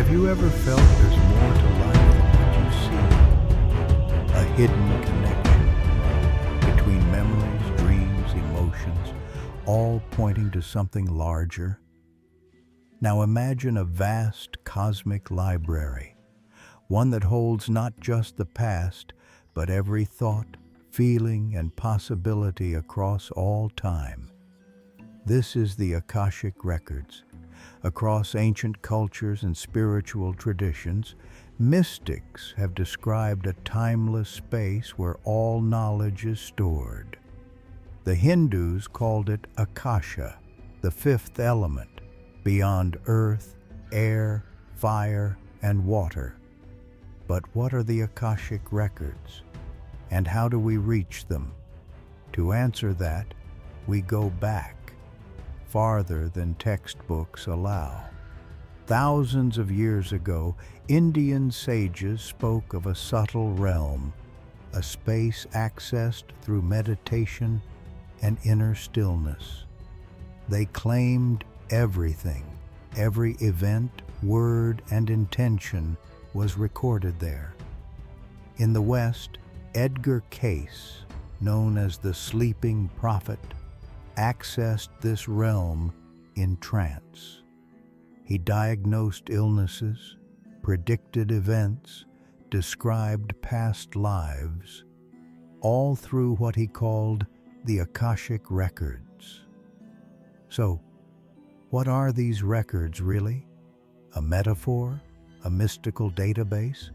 Have you ever felt there's more to life than what you see? A hidden connection between memories, dreams, emotions, all pointing to something larger? Now imagine a vast cosmic library, one that holds not just the past, but every thought, feeling, and possibility across all time. This is the Akashic Records. Across ancient cultures and spiritual traditions, mystics have described a timeless space where all knowledge is stored. The Hindus called it Akasha, the fifth element, beyond earth, air, fire, and water. But what are the Akashic Records, and how do we reach them? To answer that, we go back, farther than textbooks allow. Thousands of years ago, Indian sages spoke of a subtle realm, a space accessed through meditation and inner stillness. They claimed everything, every event, word, and intention was recorded there. In the West, Edgar Cayce, known as the Sleeping Prophet, accessed this realm in trance. He diagnosed illnesses, predicted events, described past lives, all through what he called the Akashic Records. So, what are these records really? A metaphor? A mystical database?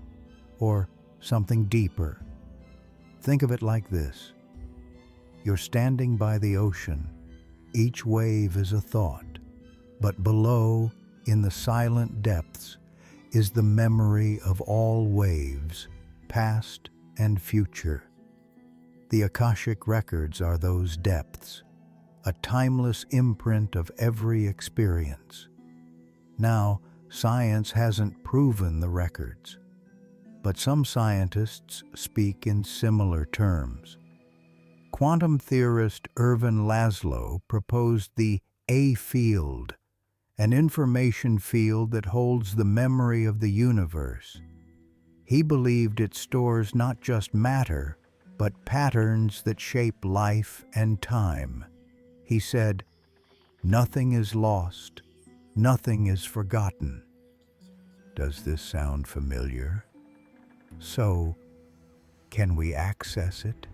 Or something deeper? Think of it like this. You're standing by the ocean. Each wave is a thought, but below, in the silent depths, is the memory of all waves, past and future. The Akashic Records are those depths, a timeless imprint of every experience. Now, science hasn't proven the records, but some scientists speak in similar terms. Quantum theorist Ervin Laszlo proposed the A field, an information field that holds the memory of the universe. He believed it stores not just matter, but patterns that shape life and time. He said, "Nothing is lost, nothing is forgotten." Does this sound familiar? So, can we access it?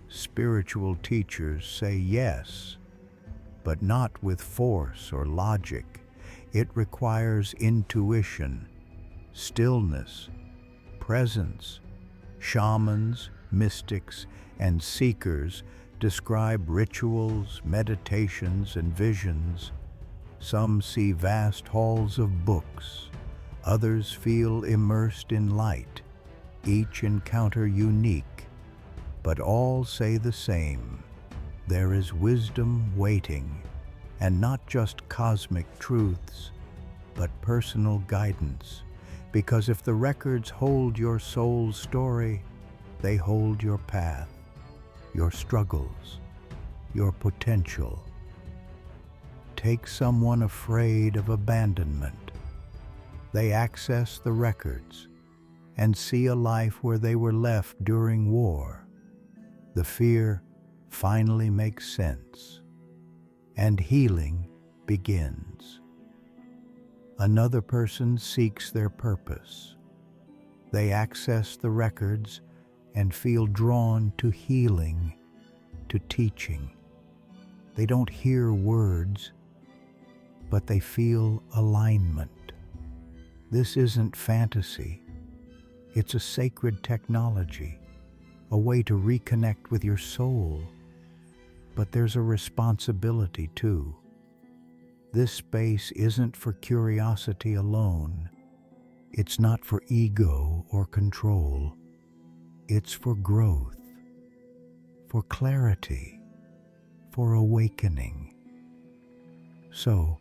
Spiritual teachers say yes, but not with force or logic. It requires intuition, stillness, presence. Shamans, mystics, and seekers describe rituals, meditations, and visions. Some see vast halls of books. Others feel immersed in light. Each encounter unique, but all say the same. There is wisdom waiting, and not just cosmic truths, but personal guidance. Because if the records hold your soul's story, they hold your path, your struggles, your potential. Take someone afraid of abandonment. They access the records and see a life where they were left during war. The fear finally makes sense, and healing begins. Another person seeks their purpose. They access the records and feel drawn to healing, to teaching. They don't hear words, but they feel alignment. This isn't fantasy. It's a sacred technology, a way to reconnect with your soul. But there's a responsibility too. This space isn't for curiosity alone. It's not for ego or control. It's for growth, for clarity, for awakening. So,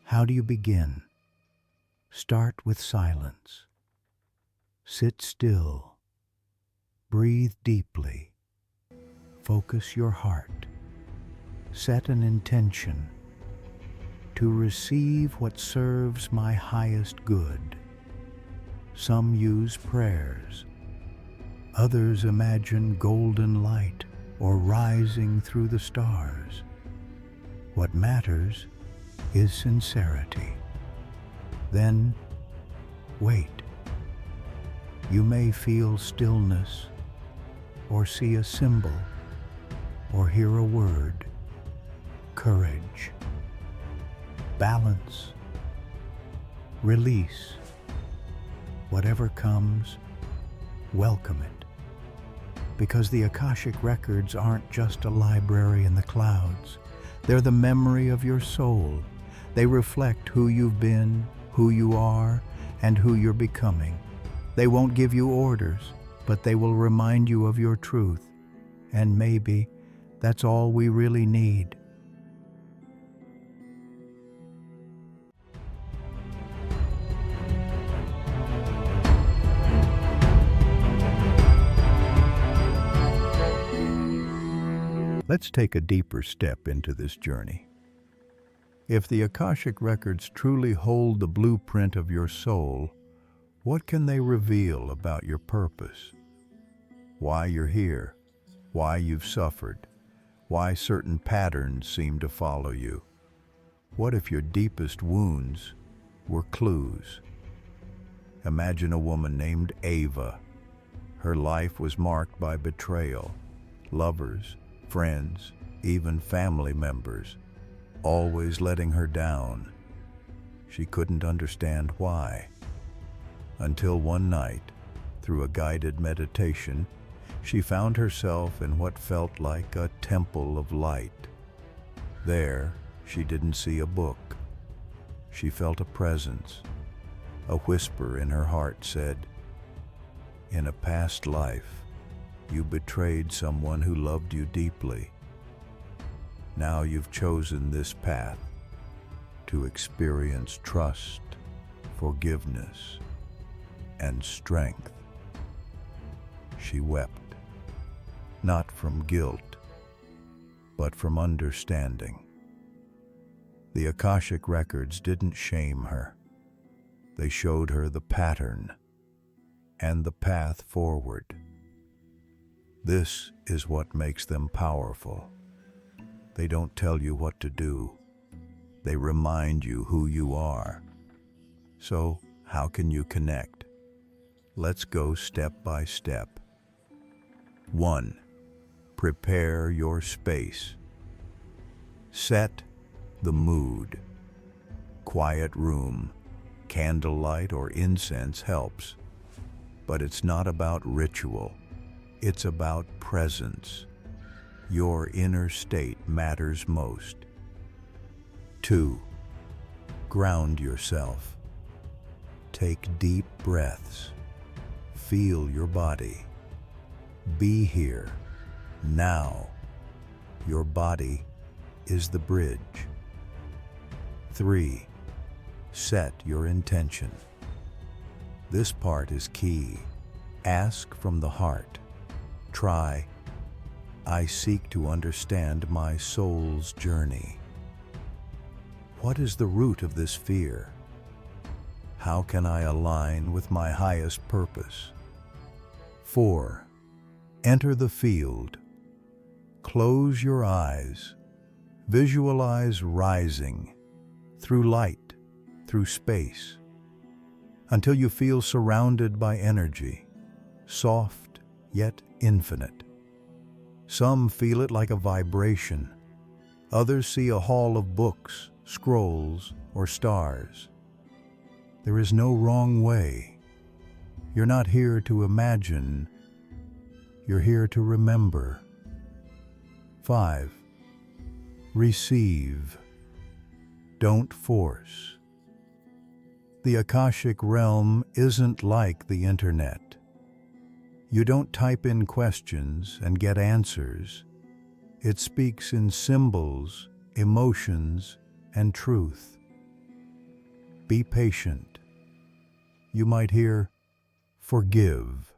how do you begin? Start with silence. Sit still. Breathe deeply. Focus your heart. Set an intention. to receive what serves my highest good. Some use prayers. Others imagine golden light or rising through the stars. What matters is sincerity. Then, wait. You may feel stillness, or see a symbol, or hear a word. Courage. Balance. Release. Whatever comes, welcome it. Because the Akashic Records aren't just a library in the clouds. They're the memory of your soul. They reflect who you've been, who you are, and who you're becoming. They won't give you orders, but they will remind you of your truth. And maybe that's all we really need. Let's take a deeper step into this journey. If the Akashic Records truly hold the blueprint of your soul, what can they reveal about your purpose? Why you're here, why you've suffered, why certain patterns seem to follow you. What if your deepest wounds were clues? Imagine a woman named Ava. Her life was marked by betrayal. Lovers, friends, even family members, always letting her down. She couldn't understand why. Until one night, through a guided meditation, she found herself in what felt like a temple of light. There, she didn't see a book. She felt a presence. A whisper in her heart said, "In a past life, you betrayed someone who loved you deeply. Now you've chosen this path to experience trust, forgiveness, and strength." She wept, not from guilt, but from understanding. The Akashic Records didn't shame her. They showed her the pattern and the path forward. This is what makes them powerful. They don't tell you what to do. They remind you who you are. So, how can you connect? Let's go step by step. 1. Prepare your space. Set the mood. Quiet room, candlelight or incense helps. But it's not about ritual. It's about presence. Your inner state matters most. 2. Ground yourself. Take deep breaths. Feel your body. Be here, now. Your body is the bridge. 3. Set your intention. This part is key. Ask from the heart. Try, "I seek to understand my soul's journey." What is the root of this fear? How can I align with my highest purpose? 4. Enter the field. Close your eyes. Visualize rising through light, through space, until you feel surrounded by energy, soft yet infinite. Some feel it like a vibration. Others see a hall of books, scrolls, or stars. There is no wrong way. You're not here to imagine. You're here to remember. 5. Receive. Don't force. The Akashic realm isn't like the internet. You don't type in questions and get answers. It speaks in symbols, emotions, and truth. Be patient. You might hear, "Forgive,"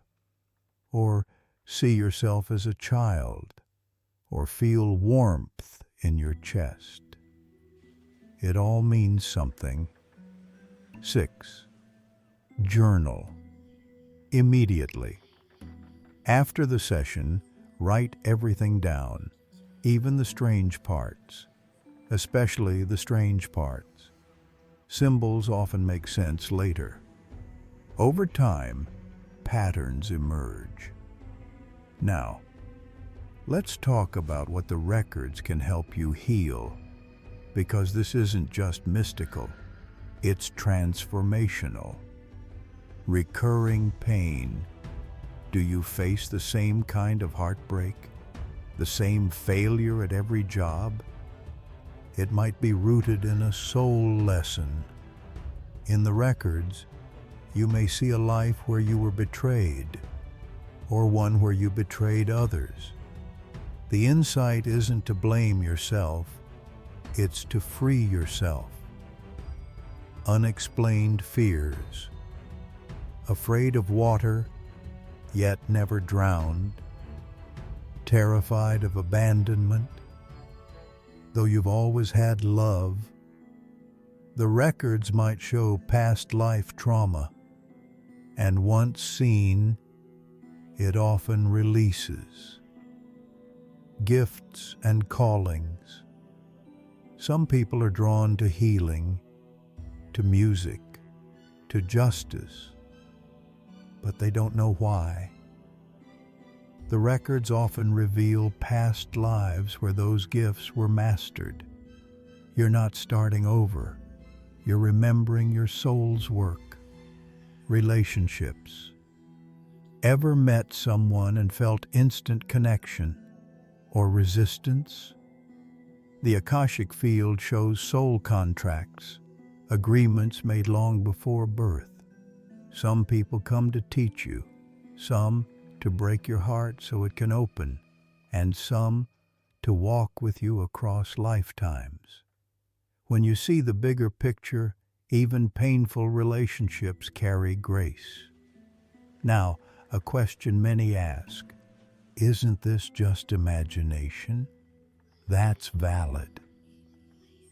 or "See yourself as a child," or feel warmth in your chest. It all means something. 6. Journal. Immediately. After the session, write everything down, even the strange parts, especially the strange parts. Symbols often make sense later. Over time, patterns emerge. Now, let's talk about what the records can help you heal, because this isn't just mystical, it's transformational. Recurring pain. Do you face the same kind of heartbreak? The same failure at every job? It might be rooted in a soul lesson. In the records, you may see a life where you were betrayed, or one where you betrayed others. The insight isn't to blame yourself, it's to free yourself. Unexplained fears. Afraid of water, yet never drowned. Terrified of abandonment, though you've always had love. The records might show past life trauma, and once seen, it often releases. Gifts and callings. Some people are drawn to healing, to music, to justice, but they don't know why. The records often reveal past lives where those gifts were mastered. You're not starting over. You're remembering your soul's work. Relationships. Ever met someone and felt instant connection or resistance? The Akashic field shows soul contracts, agreements made long before birth. Some people come to teach you, some to break your heart so it can open, and some to walk with you across lifetimes. When you see the bigger picture, even painful relationships carry grace. Now, a question many ask, isn't this just imagination? That's valid.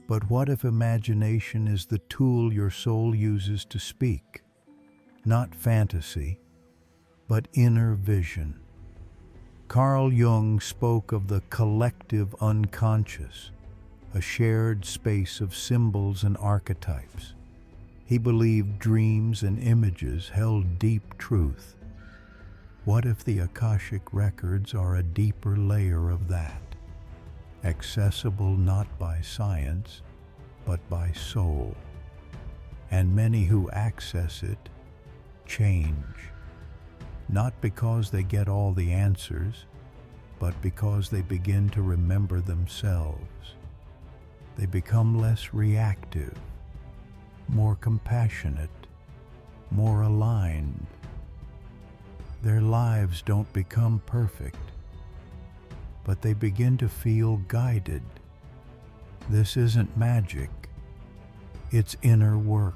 But what if imagination is the tool your soul uses to speak? Not fantasy, but inner vision. Carl Jung spoke of the collective unconscious, a shared space of symbols and archetypes. He believed dreams and images held deep truth. What if the Akashic Records are a deeper layer of that? Accessible not by science, but by soul. And many who access it change. Not because they get all the answers, but because they begin to remember themselves. They become less reactive, more compassionate, more aligned. Their lives don't become perfect, but they begin to feel guided. This isn't magic, it's inner work.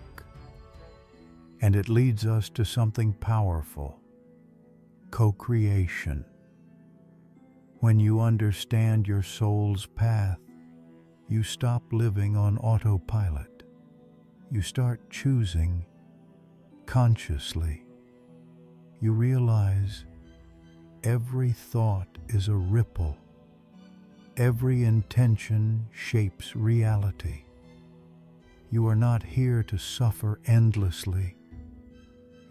And it leads us to something powerful. Co-creation. When you understand your soul's path, you stop living on autopilot. You start choosing consciously. You realize every thought is a ripple. Every intention shapes reality. You are not here to suffer endlessly.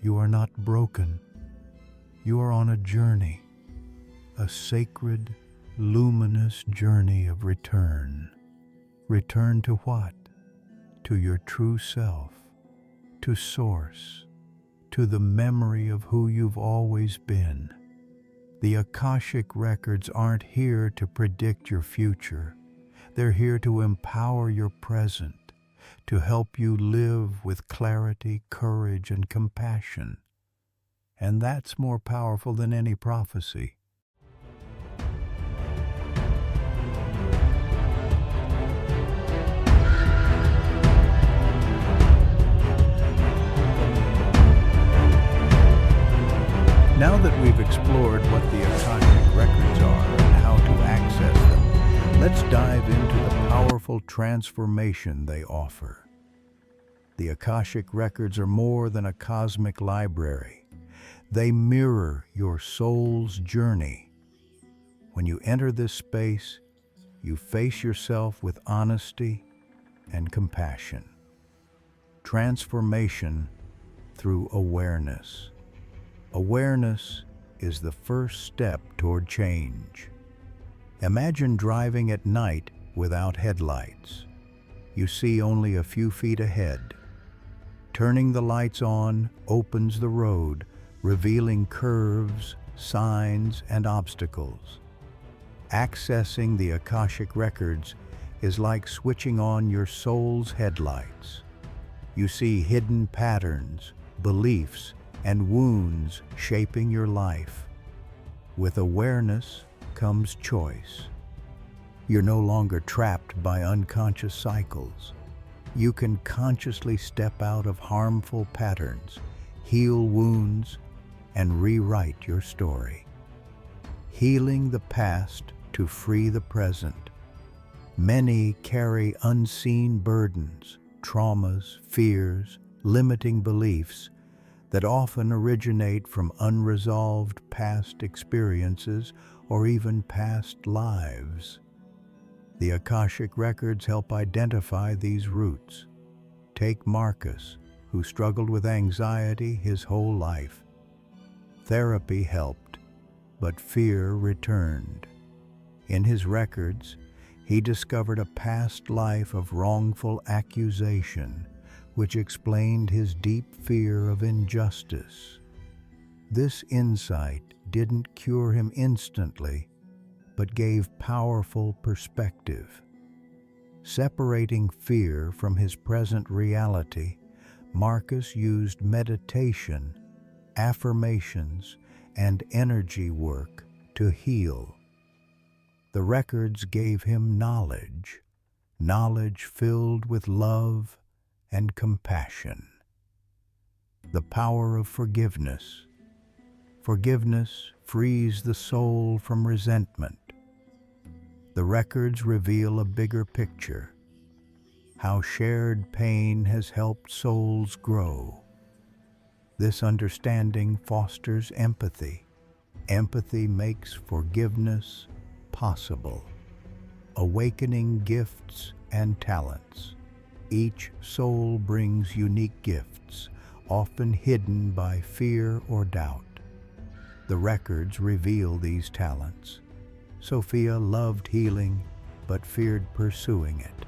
You are not broken. You are on a journey, a sacred, luminous journey of return. Return to what? To your true self, to Source, to the memory of who you've always been. The Akashic Records aren't here to predict your future. They're here to empower your present, to help you live with clarity, courage, and compassion. And that's more powerful than any prophecy. Now that we've explored what the Akashic Records are and how to access them, let's dive into the power powerful transformation they offer. The Akashic Records are more than a cosmic library. They mirror your soul's journey. When you enter this space, you face yourself with honesty and compassion. Transformation through awareness. Awareness is the first step toward change. Imagine driving at night without headlights. You see only a few feet ahead. Turning the lights on opens the road, revealing curves, signs, and obstacles. Accessing the Akashic Records is like switching on your soul's headlights. You see hidden patterns, beliefs, and wounds shaping your life. With awareness comes choice. You're no longer trapped by unconscious cycles. You can consciously step out of harmful patterns, heal wounds, and rewrite your story. Healing the past to free the present. Many carry unseen burdens, traumas, fears, limiting beliefs that often originate from unresolved past experiences or even past lives. The Akashic Records help identify these roots. Take Marcus, who struggled with anxiety his whole life. Therapy helped, but fear returned. In his records, he discovered a past life of wrongful accusation, which explained his deep fear of injustice. This insight didn't cure him instantly, but gave powerful perspective. Separating fear from his present reality, Marcus used meditation, affirmations, and energy work to heal. The records gave him knowledge filled with love and compassion. The power of forgiveness. Forgiveness frees the soul from resentment. The records reveal a bigger picture, how shared pain has helped souls grow. This understanding fosters empathy. Empathy makes forgiveness possible, awakening gifts and talents. Each soul brings unique gifts, often hidden by fear or doubt. The records reveal these talents. Sophia loved healing, but feared pursuing it.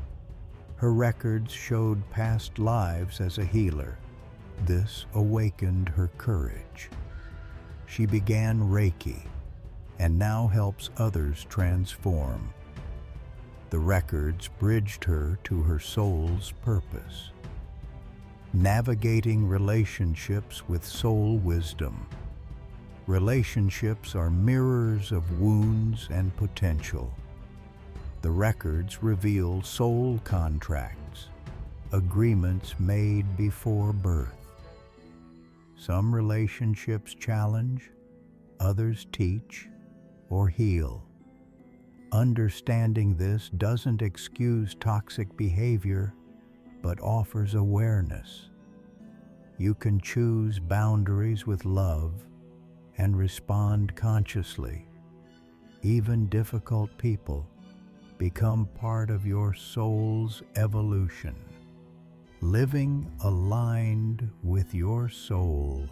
Her records showed past lives as a healer. This awakened her courage. She began Reiki, and now helps others transform. The records bridged her to her soul's purpose. Navigating relationships with soul wisdom. Relationships are mirrors of wounds and potential. The records reveal soul contracts, agreements made before birth. Some relationships challenge, others teach or heal. Understanding this doesn't excuse toxic behavior, but offers awareness. You can choose boundaries with love and respond consciously. Even difficult people become part of your soul's evolution. Living aligned with your soul,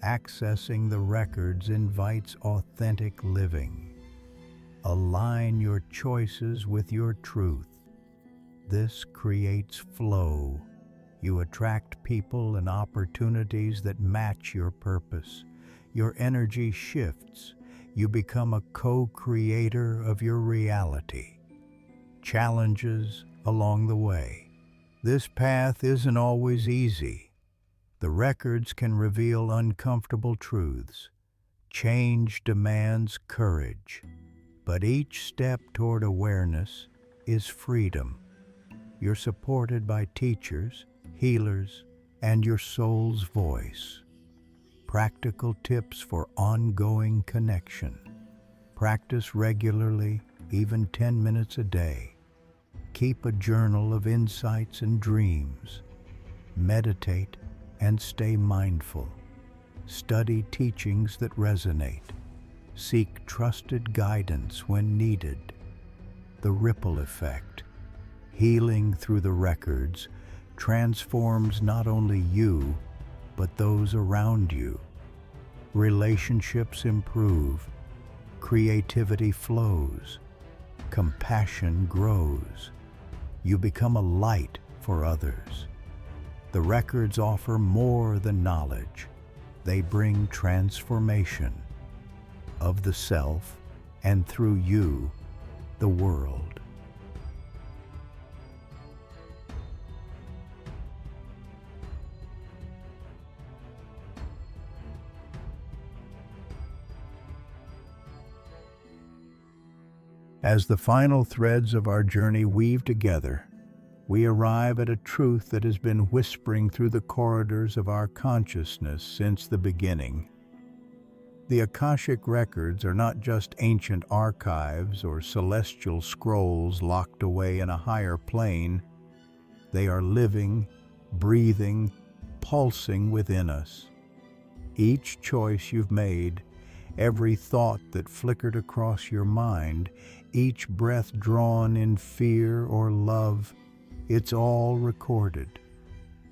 accessing the records invites authentic living. Align your choices with your truth. This creates flow. You attract people and opportunities that match your purpose. Your energy shifts. You become a co-creator of your reality. Challenges along the way. This path isn't always easy. The records can reveal uncomfortable truths. Change demands courage. But each step toward awareness is freedom. You're supported by teachers, healers, and your soul's voice. Practical tips for ongoing connection. Practice regularly, even 10 minutes a day. Keep a journal of insights and dreams. Meditate and stay mindful. Study teachings that resonate. Seek trusted guidance when needed. The ripple effect, healing through the records, transforms not only you, but those around you. Relationships improve. Creativity flows. Compassion grows. You become a light for others. The records offer more than knowledge. They bring transformation of the self, and through you, the world. As the final threads of our journey weave together, we arrive at a truth that has been whispering through the corridors of our consciousness since the beginning. The Akashic Records are not just ancient archives or celestial scrolls locked away in a higher plane. They are living, breathing, pulsing within us. Each choice you've made, every thought that flickered across your mind, each breath drawn in fear or love, it's all recorded,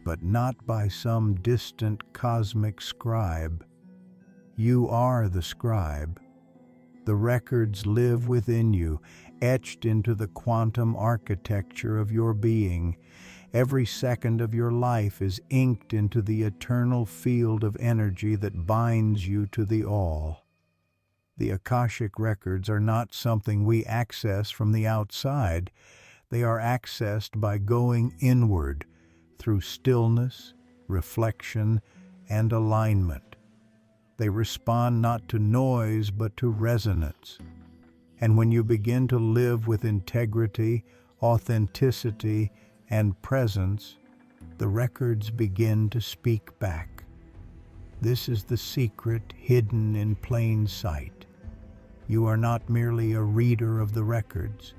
but not by some distant cosmic scribe. You are the scribe. The records live within you, etched into the quantum architecture of your being. Every second of your life is inked into the eternal field of energy that binds you to the all. The Akashic Records are not something we access from the outside. They are accessed by going inward through stillness, reflection, and alignment. They respond not to noise but to resonance. And when you begin to live with integrity, authenticity, and presence, the records begin to speak back. This is the secret hidden in plain sight. You are not merely a reader of the records.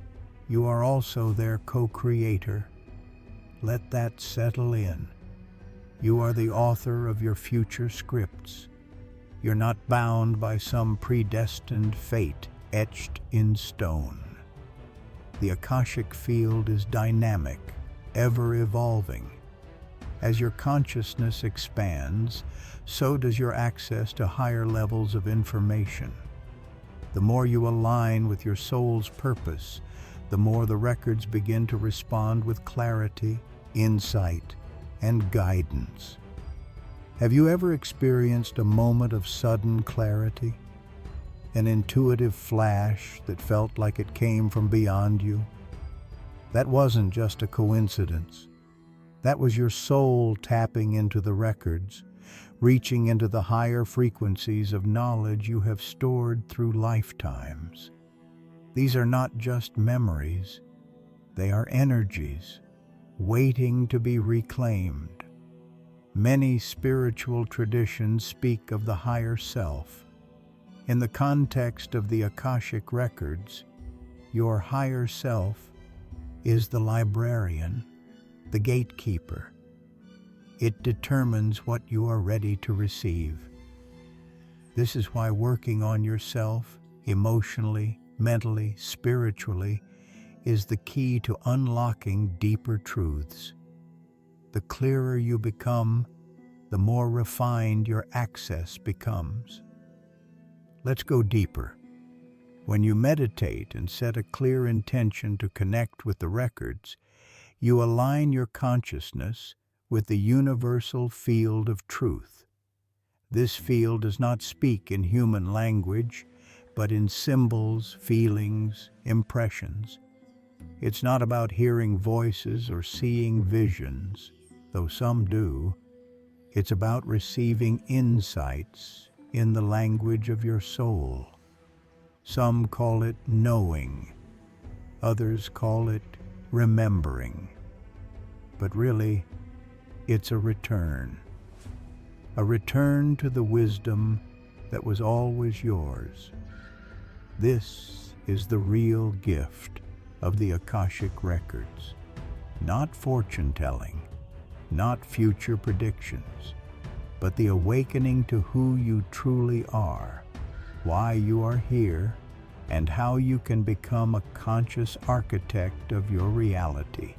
You are also their co-creator. Let that settle in. You are the author of your future scripts. You're not bound by some predestined fate etched in stone. The Akashic field is dynamic, ever evolving. As your consciousness expands, so does your access to higher levels of information. The more you align with your soul's purpose, the more the records begin to respond with clarity, insight, and guidance. Have you ever experienced a moment of sudden clarity? An intuitive flash that felt like it came from beyond you? That wasn't just a coincidence. That was your soul tapping into the records, reaching into the higher frequencies of knowledge you have stored through lifetimes. These are not just memories. They are energies, waiting to be reclaimed. Many spiritual traditions speak of the higher self. In the context of the Akashic Records, your higher self is the librarian, the gatekeeper. It determines what you are ready to receive. This is why working on yourself, emotionally, mentally, spiritually, is the key to unlocking deeper truths. The clearer you become, the more refined your access becomes. Let's go deeper. When you meditate and set a clear intention to connect with the records, you align your consciousness with the universal field of truth. This field does not speak in human language, but in symbols, feelings, impressions. It's not about hearing voices or seeing visions, though some do. It's about receiving insights in the language of your soul. Some call it knowing. Others call it remembering. But really, it's a return to the wisdom that was always yours. This is the real gift, of the Akashic Records. Not fortune-telling, not future predictions, but the awakening to who you truly are, why you are here, and how you can become a conscious architect of your reality.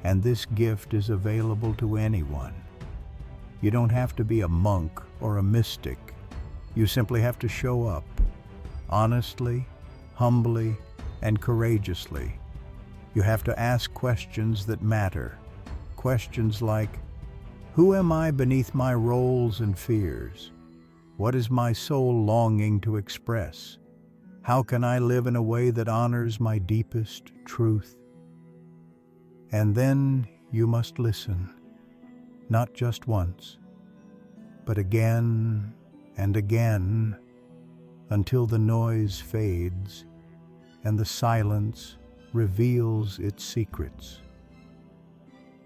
And this gift is available to anyone. You don't have to be a monk or a mystic. You simply have to show up, honestly, humbly, and courageously. You have to ask questions that matter. Questions like, who am I beneath my roles and fears? What is my soul longing to express? How can I live in a way that honors my deepest truth? And then you must listen, not just once, but again and again, until the noise fades and the silence reveals its secrets.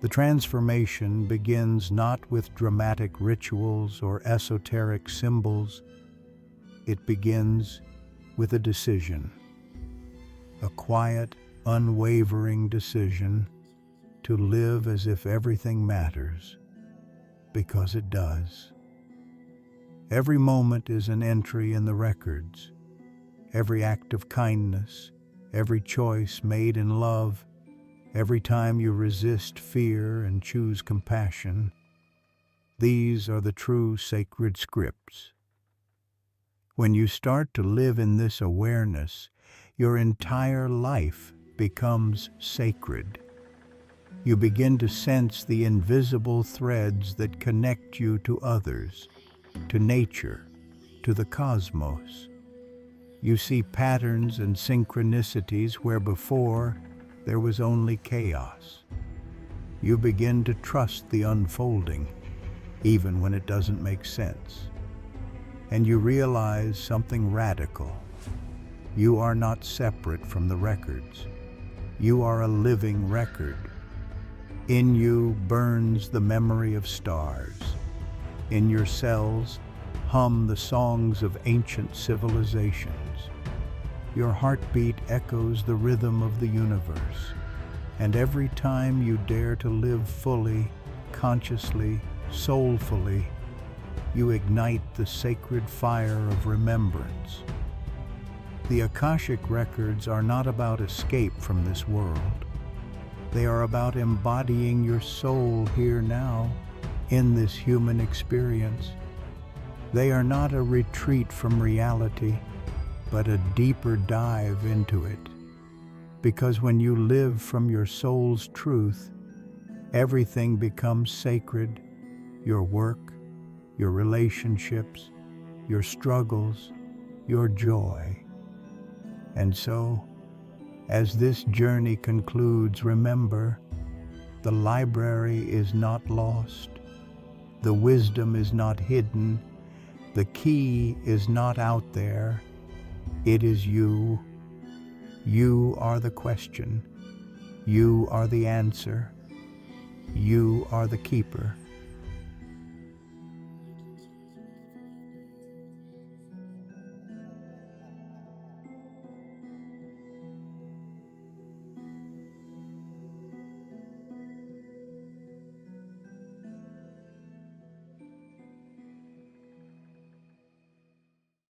The transformation begins not with dramatic rituals or esoteric symbols. It begins with a decision, a quiet, unwavering decision to live as if everything matters, because it does. Every moment is an entry in the records. Every act of kindness, every choice made in love, every time you resist fear and choose compassion, these are the true sacred scripts. When you start to live in this awareness, your entire life becomes sacred. You begin to sense the invisible threads that connect you to others, to nature, to the cosmos. You see patterns and synchronicities where before there was only chaos. You begin to trust the unfolding, even when it doesn't make sense. And you realize something radical. You are not separate from the records. You are a living record. In you burns the memory of stars. In your cells hum the songs of ancient civilizations. Your heartbeat echoes the rhythm of the universe. And every time you dare to live fully, consciously, soulfully, you ignite the sacred fire of remembrance. The Akashic Records are not about escape from this world. They are about embodying your soul here now, in this human experience. They are not a retreat from reality, but a deeper dive into it. Because when you live from your soul's truth, everything becomes sacred. Your work, your relationships, your struggles, your joy. And so, as this journey concludes, remember, the library is not lost. The wisdom is not hidden. The key is not out there. It is you. You are the question. You are the answer. You are the keeper.